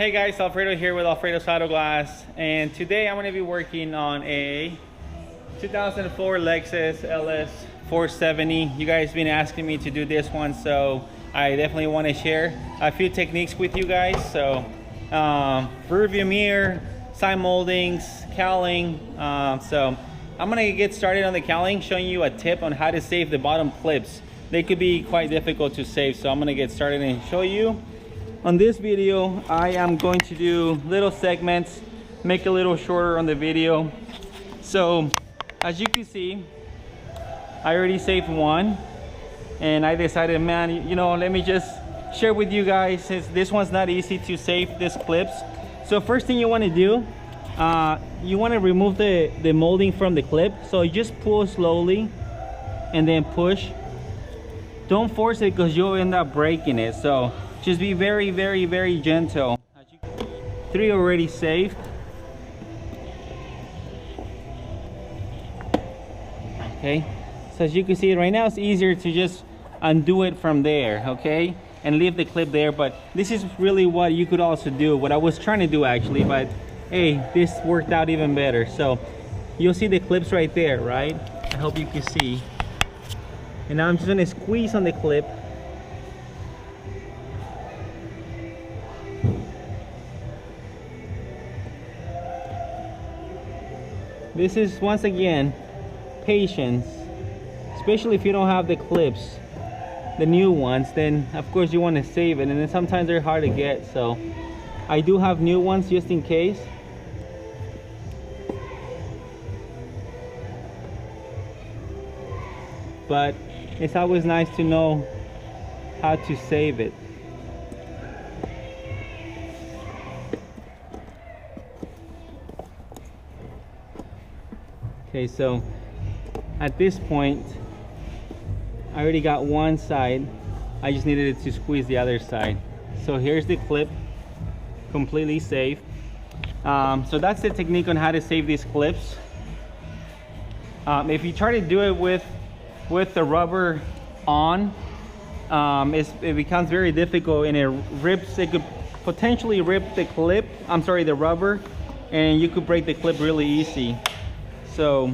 Hey guys, Alfredo here with Alfredo's Auto Glass, and today I'm going to be working on a 2004 Lexus LX470. You guys been asking me to do this one, so I definitely want to share a few techniques with you guys. So rear view mirror, side moldings, cowling. So I'm going to get started on the cowling, showing you a tip on how to save the bottom clips. They could be quite difficult to save, so I'm going to get started and show you. On this video, I am going to do little segments, make it a little shorter on the video. So as you can see, I already saved one, and I decided, man, you know, let me just share with you guys, since this one's not easy to save these clips. So first thing you want to do, you want to remove the molding from the clip. So you just pull slowly and then push. Don't force it because you'll end up breaking it. So just be very, very, very gentle. 3 already saved. Okay, so as you can see right now, it's easier to just undo it from there, okay, and leave the clip there. But this is really what you could also do, what I was trying to do actually, but hey, this worked out even better. So you'll see the clips right there, right? I hope you can see. And now I'm just gonna squeeze on the clip. This is, once again, patience, especially if you don't have the clips, the new ones. Then of course you want to save it, and then sometimes they're hard to get, so I do have new ones just in case. But it's always nice to know how to save it. Okay, so at this point, I already got one side. I just needed it to squeeze the other side. So here's the clip, completely safe. So that's the technique on how to save these clips. If you try to do it with the rubber on, it becomes very difficult, and it rips. It could potentially rip the clip, I'm sorry, the rubber, and you could break the clip really easy. So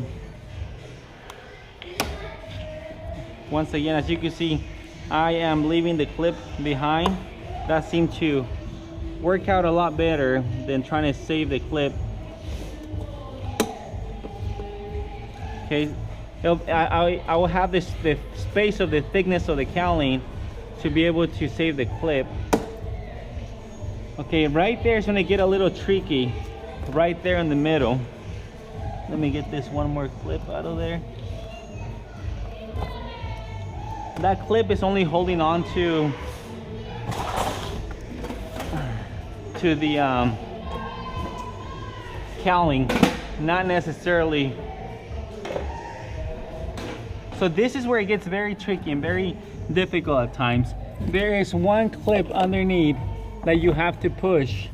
once again, as you can see, I am leaving the clip behind. That seemed to work out a lot better than trying to save the clip. Okay, I will have the space of the thickness of the cowling to be able to save the clip. Okay, right there is going to get a little tricky, right there in the middle. Let me get this one more clip out of there. That clip is only holding on to the cowling, not necessarily. So this is where it gets very tricky and very difficult at times. There is one clip underneath that you have to push.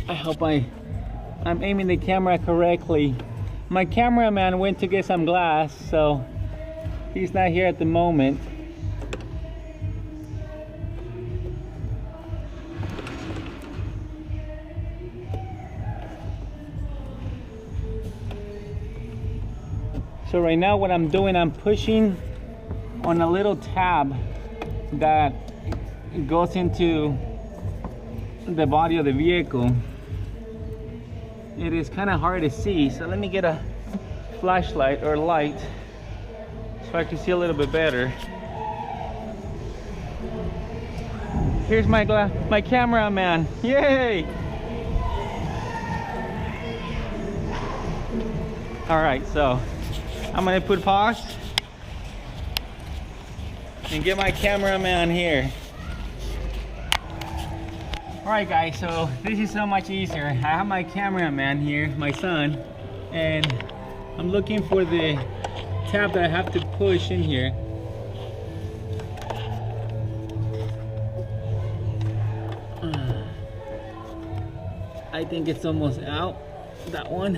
I hope I'm aiming the camera correctly. My cameraman went to get some glass, so he's not here at the moment. So right now what I'm doing, I'm pushing on a little tab that goes into the body of the vehicle. It is kind of hard to see, so let me get a flashlight or light so I can see a little bit better. Here's my cameraman. Yay! All right, so I'm gonna put pause and get my cameraman here. Alright guys, so this is so much easier. I have my cameraman here, my son, and I'm looking for the tab that I have to push in here. I think it's almost out, that one.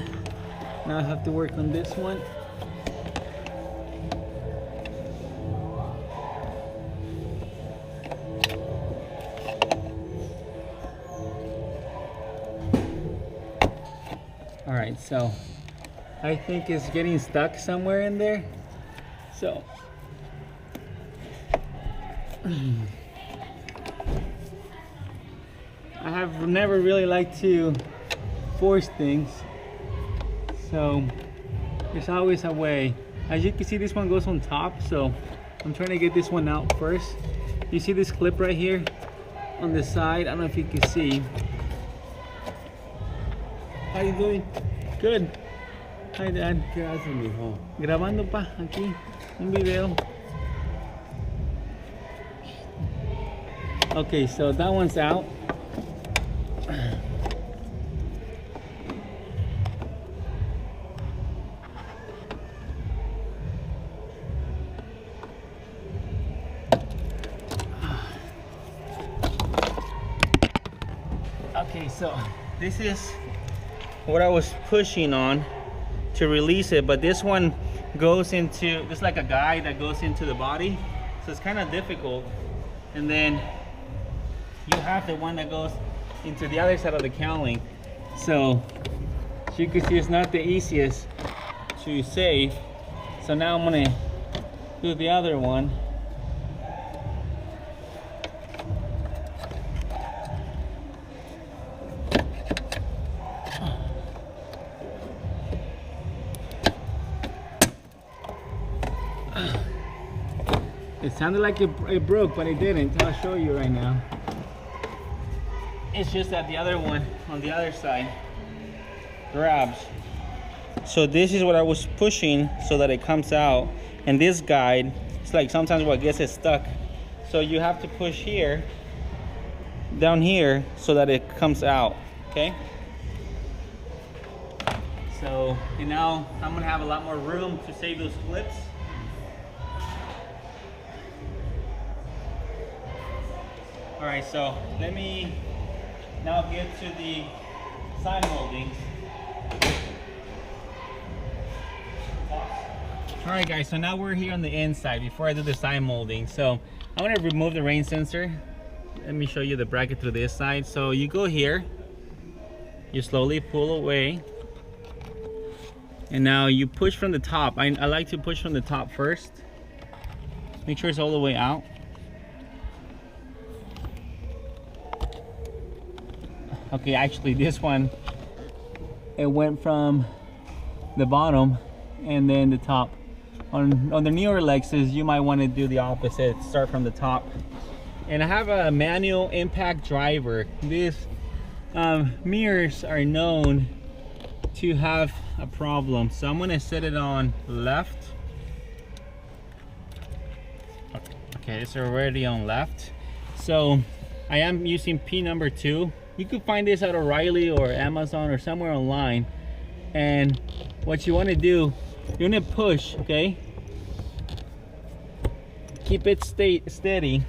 Now I have to work on this one. right, so I think it's getting stuck somewhere in there. So I have never really liked to force things, so there's always a way. As you can see, this one goes on top, so I'm trying to get this one out first. You see this clip right here on the side? I don't know if you can see. How you doing? Good. Hi, Dad. ¿Qué haces, mijo? Grabando pa, aquí, un video. Okay, so that one's out. Okay, so this is what I was pushing on to release it, but this one goes into, it's like a guide that goes into the body, so it's kind of difficult. And then you have the one that goes into the other side of the cowling. So as you can see, it's not the easiest to save. So now I'm gonna do the other one. It sounded like it broke, but it didn't. I'll show you right now. It's just that the other one on the other side grabs. So this is what I was pushing so that it comes out. And this guide, it's like sometimes what gets it stuck. So you have to push here, down here, so that it comes out, okay? So, and now I'm gonna have a lot more room to save those clips. All right, so let me now get to the side moldings. All right, guys, so now we're here on the inside before I do the side molding. So I'm gonna remove the rain sensor. Let me show you the bracket through this side. So you go here, you slowly pull away, and now you push from the top. I like to push from the top first. Make sure it's all the way out. Okay, actually this one, it went from the bottom and then the top. On the newer Lexus, you might want to do the opposite, start from the top. And I have a manual impact driver. These mirrors are known to have a problem. So I'm gonna set it on left. Okay, it's already on left. So I am using P number 2. You could find this at O'Reilly or Amazon or somewhere online. And what you want to do, you want to push, okay? Keep it steady.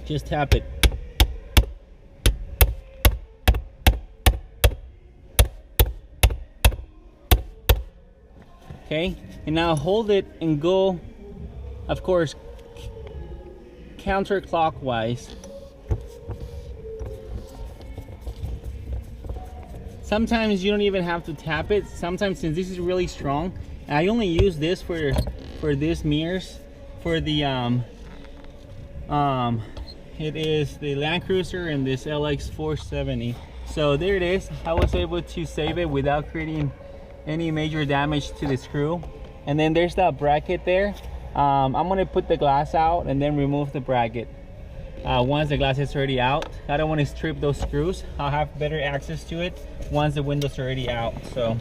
Just tap it. Okay, and now hold it and go, of course, counterclockwise. Sometimes you don't even have to tap it. Sometimes, since this is really strong, I only use this for these mirrors. For the it is the Land Cruiser and this LX470. So there it is. I was able to save it without creating any major damage to the screw. And then there's that bracket there. I'm gonna put the glass out and then remove the bracket. Once the glass is already out, I don't want to strip those screws. I'll have better access to it once the windows are already out. So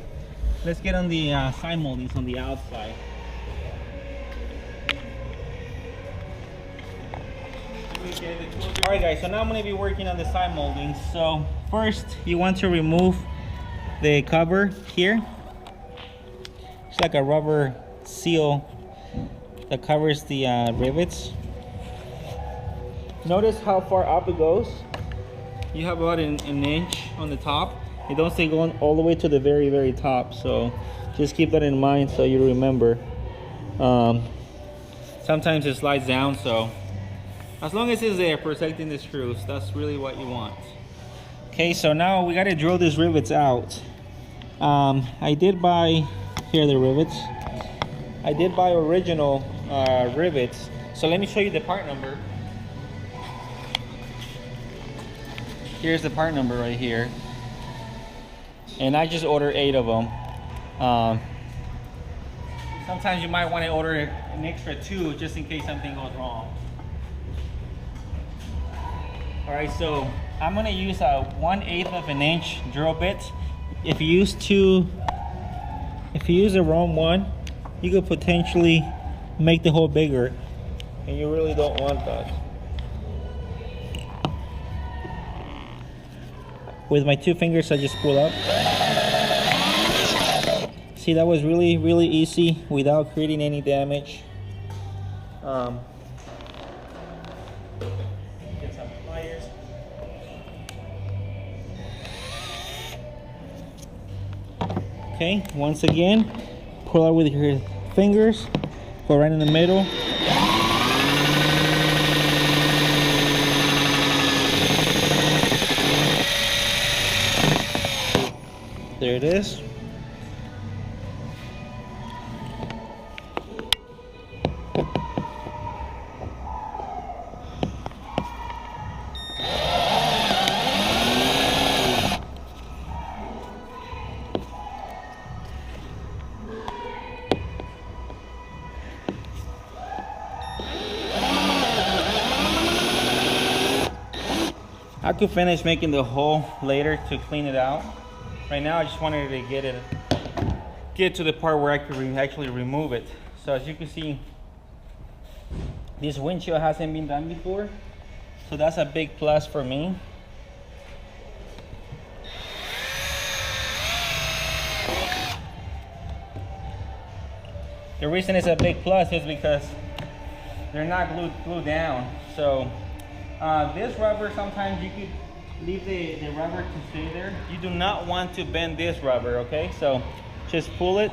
let's get on the side moldings on the outside. Alright guys, so now I'm going to be working on the side moldings. So first you want to remove the cover here. It's like a rubber seal that covers the rivets. Notice how far up it goes. You have about an inch on the top. It don't stay going all the way to the very top, so just keep that in mind so you remember. Sometimes it slides down, so as long as it's there protecting the screws, that's really what you want. Okay, so now we got to drill these rivets out. I did buy, here are the rivets. I did buy original rivets. So let me show you the part number. Here's the part number right here. And I just ordered 8 of them. Sometimes you might want to order an extra 2 just in case something goes wrong. Alright, so I'm going to use a 1/8 of an inch drill bit. If you use the wrong one, you could potentially make the hole bigger, and you really don't want that. With my 2 fingers, I just pull up. See, that was really easy without creating any damage. Get some pliers. Okay, once again, pull out with your fingers, go right in the middle. There it is. I could finish making the hole later to clean it out. Right now I just wanted to get to the part where I could actually remove it. So as you can see, this windshield hasn't been done before, so that's a big plus for me. The reason it's a big plus is because they're not glued down. So this rubber, sometimes you could leave the rubber to stay there. You do not want to bend this rubber, okay? So just pull it.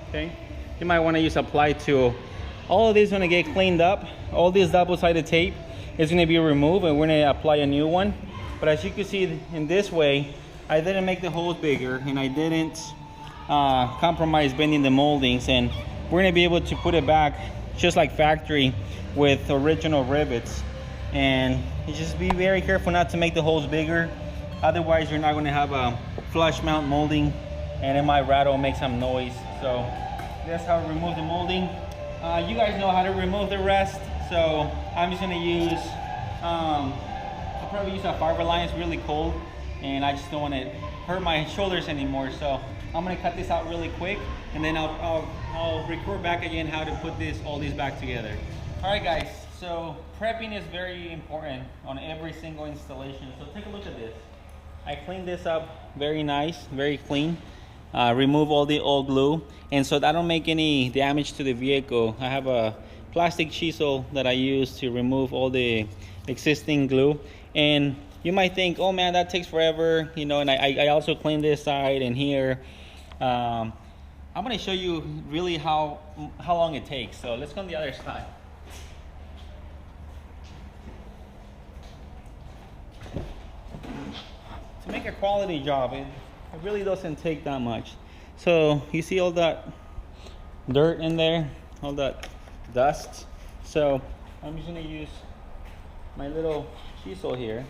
Okay, you might want to use a ply tool. All of this is going to get cleaned up. All this double-sided tape is going to be removed, and we're going to apply a new one. But as you can see, in this way, I didn't make the holes bigger, and I didn't compromise bending the moldings, and we're going to be able to put it back just like factory with original rivets. And you just be very careful not to make the holes bigger, otherwise you're not going to have a flush mount molding and it might rattle and make some noise. So that's how to remove the molding. You guys know how to remove the rest, so I'm just going to use I'll probably use a fiber line. It's really cold and I just don't want to hurt my shoulders anymore, so I'm gonna cut this out really quick, and then I'll record back again how to put all these back together. All right, guys. So prepping is very important on every single installation. So take a look at this. I cleaned this up very nice, very clean. Remove all the old glue, and so that I don't make any damage to the vehicle, I have a plastic chisel that I use to remove all the existing glue. And you might think, oh man, that takes forever, you know. And I also cleaned this side and here. I'm going to show you really how long it takes. So let's go on the other side. To make a quality job, it really doesn't take that much. So you see all that dirt in there, all that dust. So I'm just going to use my little chisel here.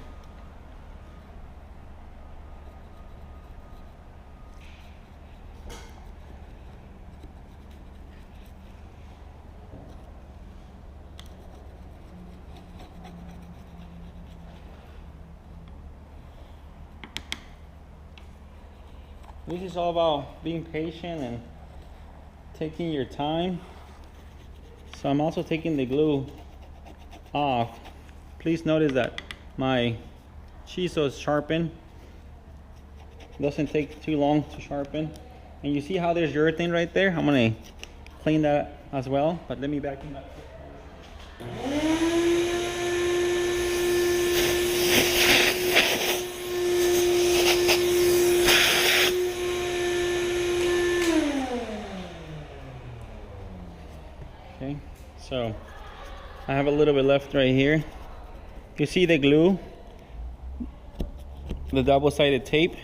This is all about being patient and taking your time. So I'm also taking the glue off. Please notice that my chisel is sharpened. It doesn't take too long to sharpen. And you see how there's urethane right there? I'm gonna clean that as well, but let me vacuum that. Okay, so I have a little bit left right here. You see the glue, the double-sided tape.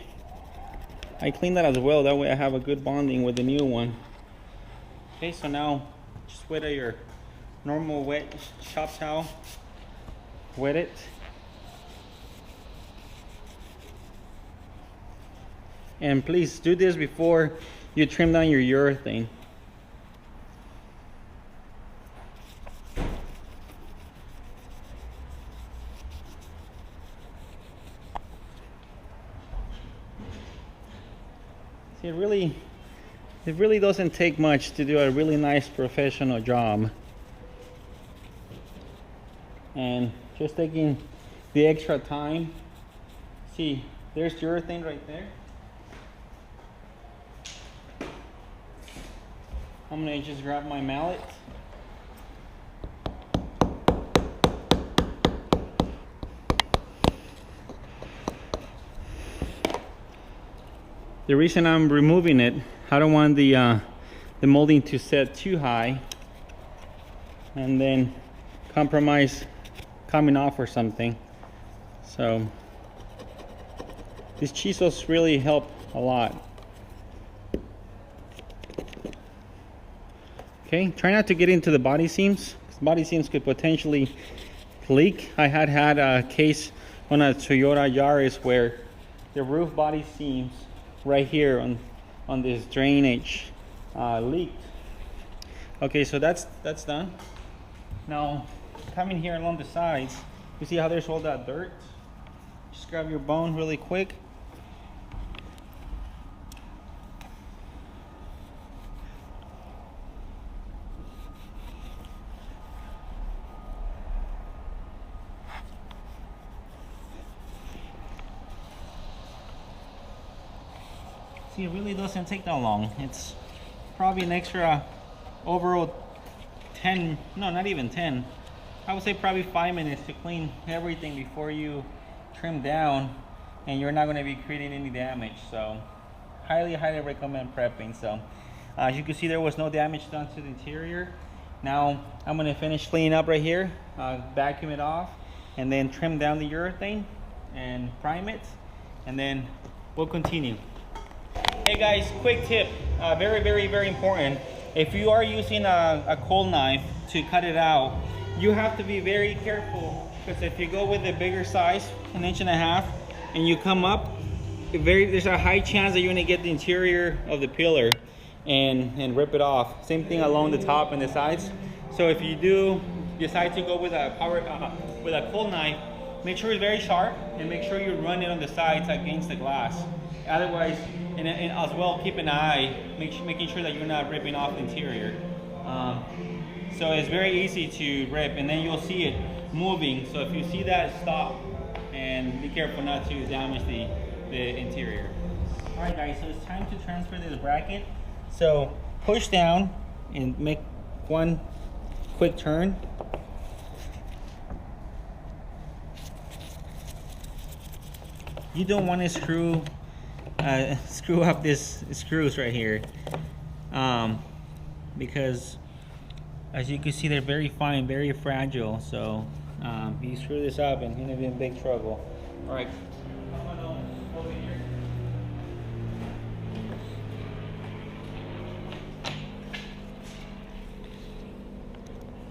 I cleaned that as well, that way I have a good bonding with the new one. Okay, so now just wet your normal wet shop towel. Wet it. And please do this before you trim down your urethane. See, it really doesn't take much to do a really nice professional job. And just taking the extra time. See, there's urethane right there. I'm gonna just grab my mallet. The reason I'm removing it, I don't want the molding to set too high and then compromise coming off or something. So these chisels really help a lot. Okay, try not to get into the body seams. Body seams could potentially leak. I had a case on a Toyota Yaris where the roof body seams right here on this drainage leaked. Okay, so that's done. Now coming here along the sides, you see how there's all that dirt? Just grab your bone really quick. See, it really doesn't take that long. It's probably an extra overall 10, no, not even 10. I would say probably 5 minutes to clean everything before you trim down, and you're not going to be creating any damage. So highly recommend prepping. So as you can see, there was no damage done to the interior. Now I'm going to finish cleaning up right here, vacuum it off, and then trim down the urethane and prime it, and then we'll continue. Hey guys, quick tip, very important. If you are using a cold knife to cut it out, you have to be very careful, because if you go with the bigger size, 1.5 inches, and you come up, there's a high chance that you're going to get the interior of the pillar and rip it off. Same thing along the top and the sides. So if you do decide to go with a cold knife, make sure it's very sharp, and make sure you run it on the sides against the glass. Otherwise, and as well, keep an eye, making sure that you're not ripping off the interior. So it's very easy to rip, and then you'll see it moving. So if you see that, stop and be careful not to damage the interior. All right guys, so it's time to transfer this bracket. So push down and make one quick turn. You don't want to screw up this screws right here, because as you can see, they're very fine, very fragile. So you screw this up and you're gonna be in big trouble. All right, over here.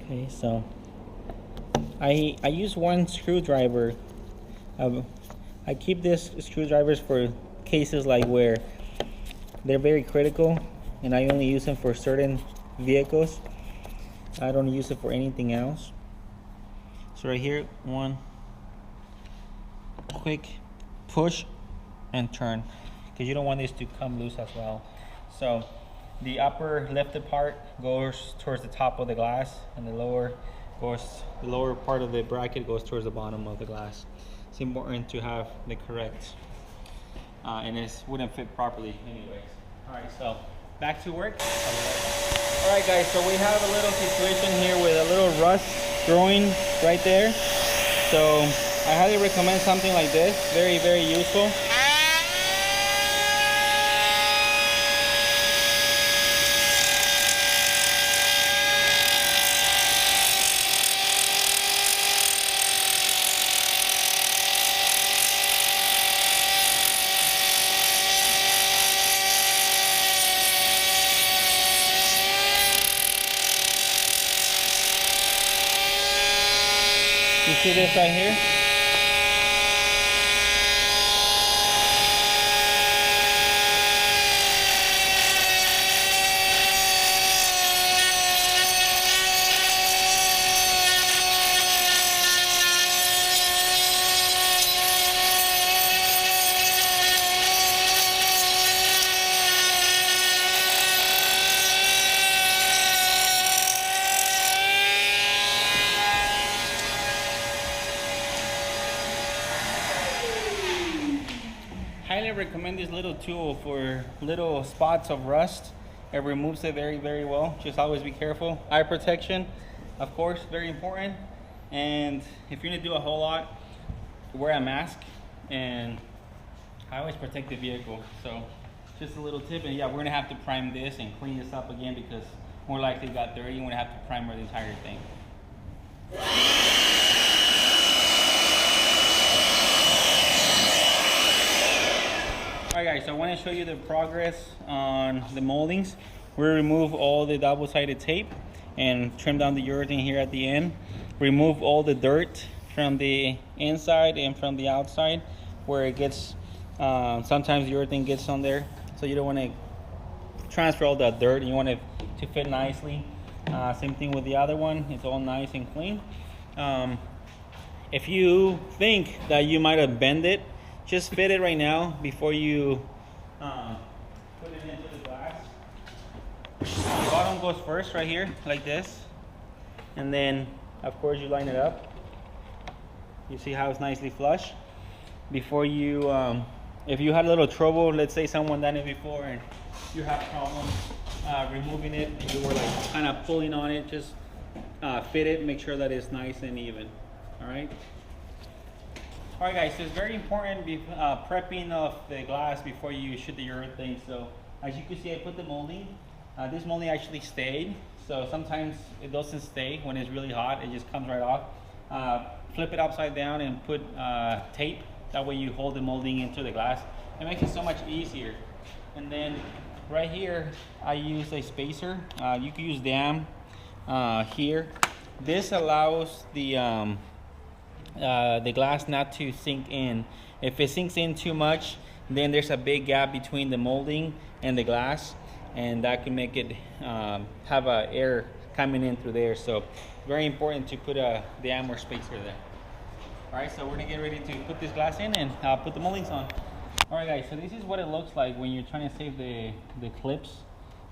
Okay, so I use one screwdriver. I keep these screwdrivers for cases like where they're very critical, and I only use them for certain vehicles. I don't use it for anything else. So right here, one quick push and turn, because you don't want this to come loose as well. So the upper lifted part goes towards the top of the glass, and the lower part of the bracket goes towards the bottom of the glass. It's important to have the correct, and this wouldn't fit properly anyways. All right, so back to work. All right guys, so we have a little situation here with a little rust growing right there. So I highly recommend something like this. Very useful. see this right here? Highly recommend this little tool for little spots of rust. It removes it very, very well. Just always be careful. Eye protection, of course, very important. And if you're gonna do a whole lot, wear a mask. And I always protect the vehicle. So just a little tip. And yeah, we're gonna have to prime this and clean this up again because more likely it got dirty. We're gonna have to primer the entire thing. Alright guys, so I want to show you the progress on the moldings. We remove all the double-sided tape and trim down the urethane here at the end. Remove all the dirt from the inside and from the outside where it gets, sometimes the urethane gets on there. So you don't want to transfer all that dirt. You want it to fit nicely. Same thing with the other one. It's all nice and clean. If you think that you might have bent it, just fit it right now before you put it into the glass. The bottom goes first right here, like this. And then, of course, you line it up. You see how it's nicely flush. Before you, if you had a little trouble, let's say someone done it before and you have problems removing it, and you were like kind of pulling on it, just fit it, make sure that it's nice and even, all right? All right guys, so it's very important prepping of the glass before you shoot the urethane. So as you can see, I put the molding. This molding actually stayed. So sometimes it doesn't stay when it's really hot, it just comes right off. Flip it upside down and put tape. That way you hold the molding into the glass. It makes it so much easier. And then right here, I use a spacer. You can use dam here. This allows the glass not to sink in. If it sinks in too much, then there's a big gap between the molding and the glass, and that can make it have air coming in through there. So very important to put a dam or spacer there. All right, so we're gonna get ready to put this glass in and put the moldings on. All right guys, so this is what it looks like when you're trying to save the clips.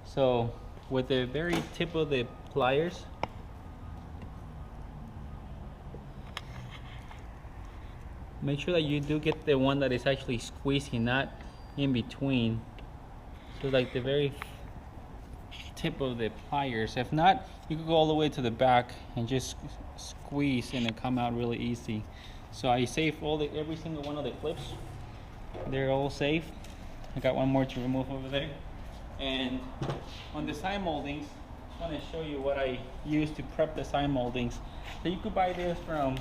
So with the very tip of the pliers, make sure that you do get the one that is actually squeezing, not in between. So like the very tip of the pliers. If not, you could go all the way to the back and just squeeze and it come out really easy. So I saved every single one of the clips. They're all safe. I got one more to remove over there. And on the side moldings, I want to show you what I use to prep the side moldings. So you could buy this from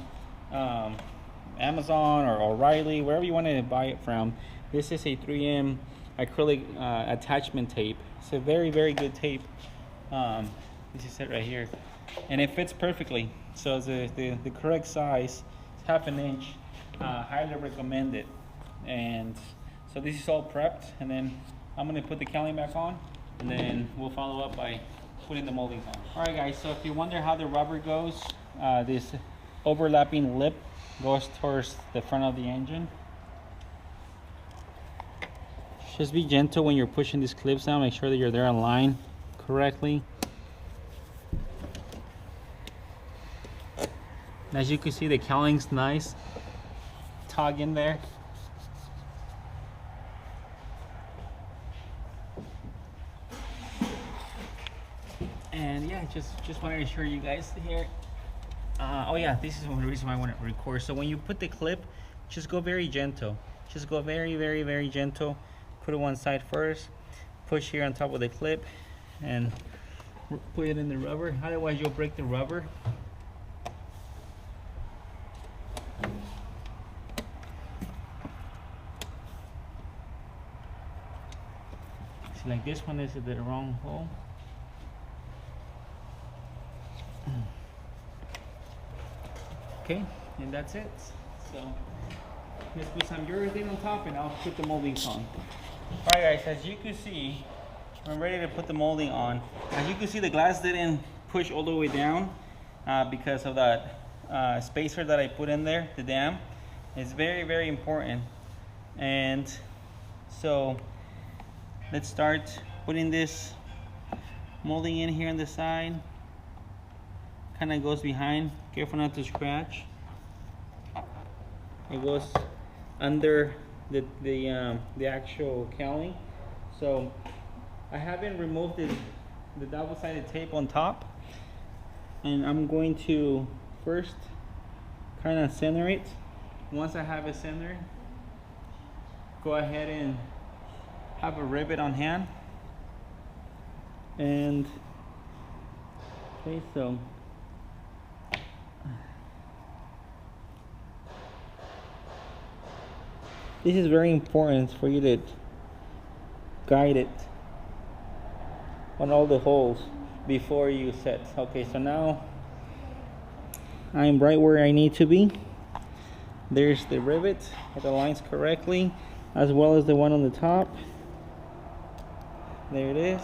Amazon or O'Reilly, wherever you want to buy it from. This is a 3M acrylic attachment tape. It's a very, very good tape. This is it right here. And it fits perfectly. So the correct size, it's 1/2 inch. Highly recommend it. And so this is all prepped, and then I'm gonna put the cowling back on, and then we'll follow up by putting the moldings on. All right guys, so if you wonder how the rubber goes, this overlapping lip goes towards the front of the engine. Just be gentle when you're pushing these clips down. Make sure that you're there in line correctly. As you can see, the cowling's nice. Tug in there. And yeah, just wanted to show you guys here. Oh yeah, this is the reason why I want to record. So when you put the clip, just go very gentle. Just go very, very, very gentle. Put it one side first. Push here on top of the clip and put it in the rubber. Otherwise, you'll break the rubber. See, like this one is the wrong hole. Okay, And that's it. So let's put some urethane on top and I'll put the moldings on. All right guys, as you can see, I'm ready to put the molding on. As you can see, the glass didn't push all the way down because of that spacer that I put in there, the dam. It's very, very important. And so let's start putting this molding in here on the side. Kind of goes behind, careful not to scratch. It goes under the actual cowling. So I haven't removed the double-sided tape on top, and I'm going to first kind of center it. Once I have it centered, go ahead and have a rivet on hand. And okay, so this is very important for you to guide it on all the holes before you set. Okay, so now I'm right where I need to be. There's the rivet that aligns correctly, as well as the one on the top. There it is.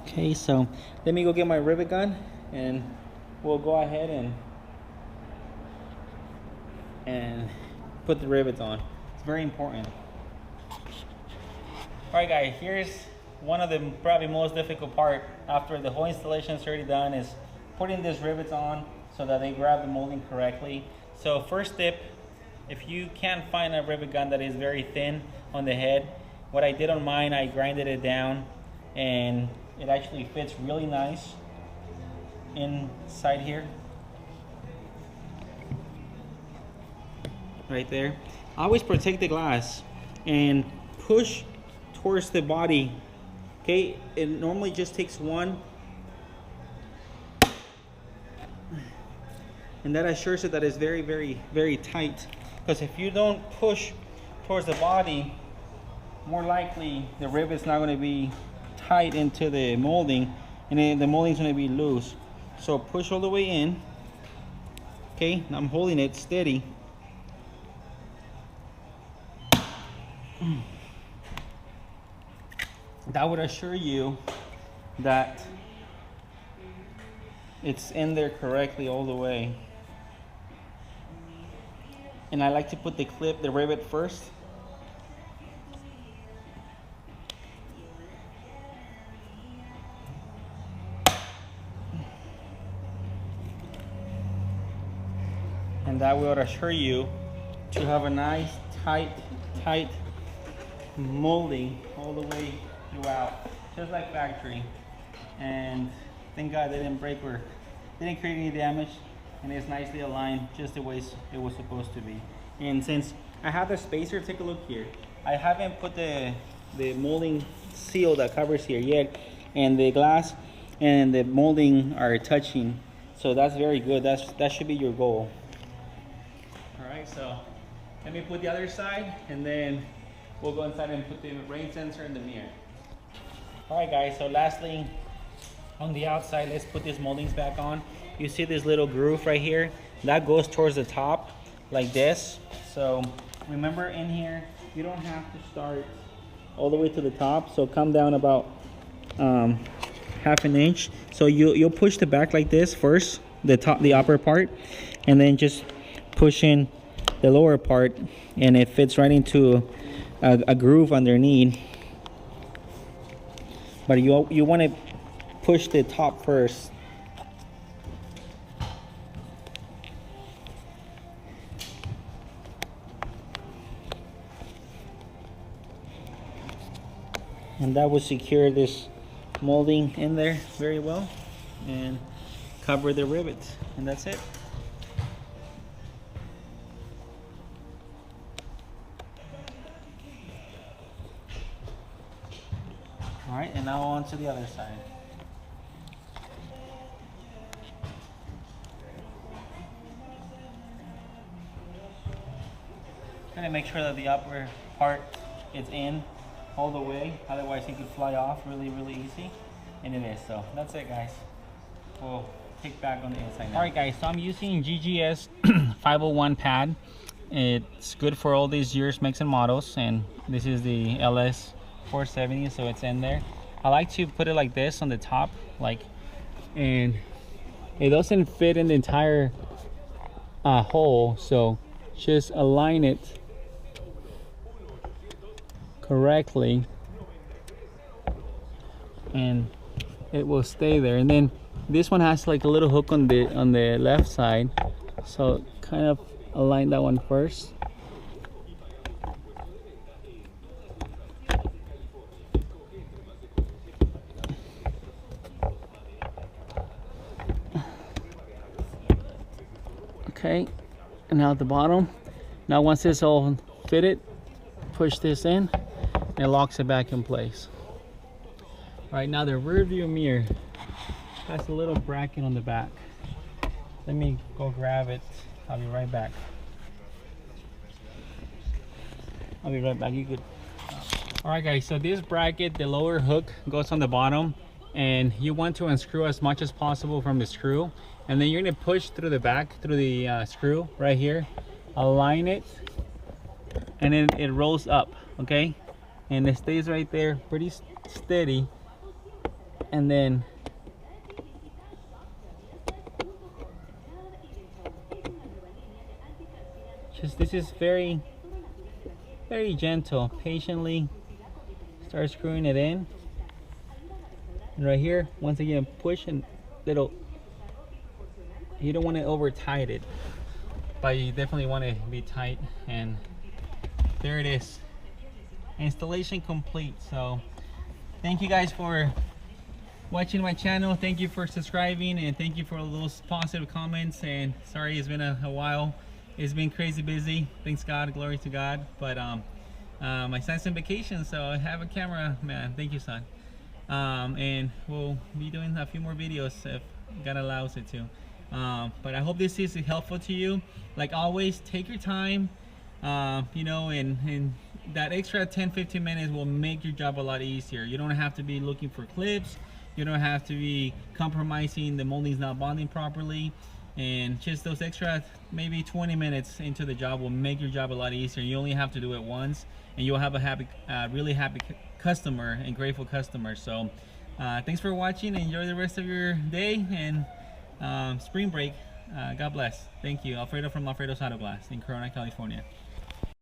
Okay, so let me go get my rivet gun and we'll go ahead and put the rivets on. It's very important. Alright guys, here's one of the probably most difficult part after the whole installation is already done, is putting these rivets on so that they grab the molding correctly. So first tip, if you can't find a rivet gun that is very thin on the head, what I did on mine, I grinded it down and it actually fits really nice inside here. Right there. Always protect the glass and push towards the body. Okay, it normally just takes one, and that assures it that it's very, very, very tight. Because if you don't push towards the body, more likely the rivet's not going to be tight into the molding, and then the molding's going to be loose. So push all the way in. Okay, I'm holding it steady. That would assure you that it's in there correctly all the way. And I like to put the rivet first. And that will assure you to have a nice tight molding all the way throughout, just like factory. And thank God they didn't break or didn't create any damage, and it's nicely aligned just the way it was supposed to be. And since I have the spacer, take a look here, I haven't put the molding seal that covers here yet, and the glass and the molding are touching, so that's very good. That should be your goal. All right, so let me put the other side, and then we'll go inside and put the rain sensor in the mirror. All right guys, so lastly, on the outside, let's put these moldings back on. You see this little groove right here? That goes towards the top like this. So remember, in here, you don't have to start all the way to the top. So come down about half an inch. So you'll push the back like this first, the upper part, and then just push in the lower part, and it fits right into a groove underneath. But you want to push the top first. And that will secure this molding in there very well and cover the rivets, and that's it. All right, and now on to the other side. Trying to make sure that the upper part is in all the way, otherwise it could fly off really easy, and it is. So that's it guys. We'll kick back on the inside now. All right, guys, so I'm using GGS 501 pad. It's good for all these years, makes and models, and this is the LS470, so it's in there. I like to put it like this on the top, like, and it doesn't fit in the entire hole, so just align it correctly and it will stay there. And then this one has like a little hook on the left side, so kind of align that one first. Okay, and now at the bottom. Now once it's all fitted, push this in and it locks it back in place. All right, now the rear view mirror has a little bracket on the back. Let me go grab it. I'll be right back. I'll be right back. You could. All right, guys, so this bracket, the lower hook goes on the bottom, and you want to unscrew as much as possible from the screw, and then you're going to push through the back through the screw right here, align it, and then it rolls up, okay, and it stays right there pretty steady. And then this is very gentle. Patiently start screwing it in, and right here, once again, push, and you don't want to over tight it, but you definitely want to be tight. And there it is, installation complete. So thank you guys for watching my channel. Thank you for subscribing, and thank you for all those positive comments. And sorry it's been a while. It's been crazy busy. Thanks God, glory to God. But my son's on vacation, so I have a camera, man. Thank you, son. And we'll be doing a few more videos if God allows it to. But I hope this is helpful to you. Like always, take your time, you know, and that extra 10-15 minutes will make your job a lot easier. You don't have to be looking for clips. You don't have to be compromising the moldings not bonding properly. And just those extra maybe 20 minutes into the job will make your job a lot easier. You only have to do it once, and you'll have a happy, really happy customer and grateful customer. So thanks for watching. Enjoy the rest of your day and spring break. God bless. Thank you. Alfredo from Alfredo's Auto Glass in Corona, California.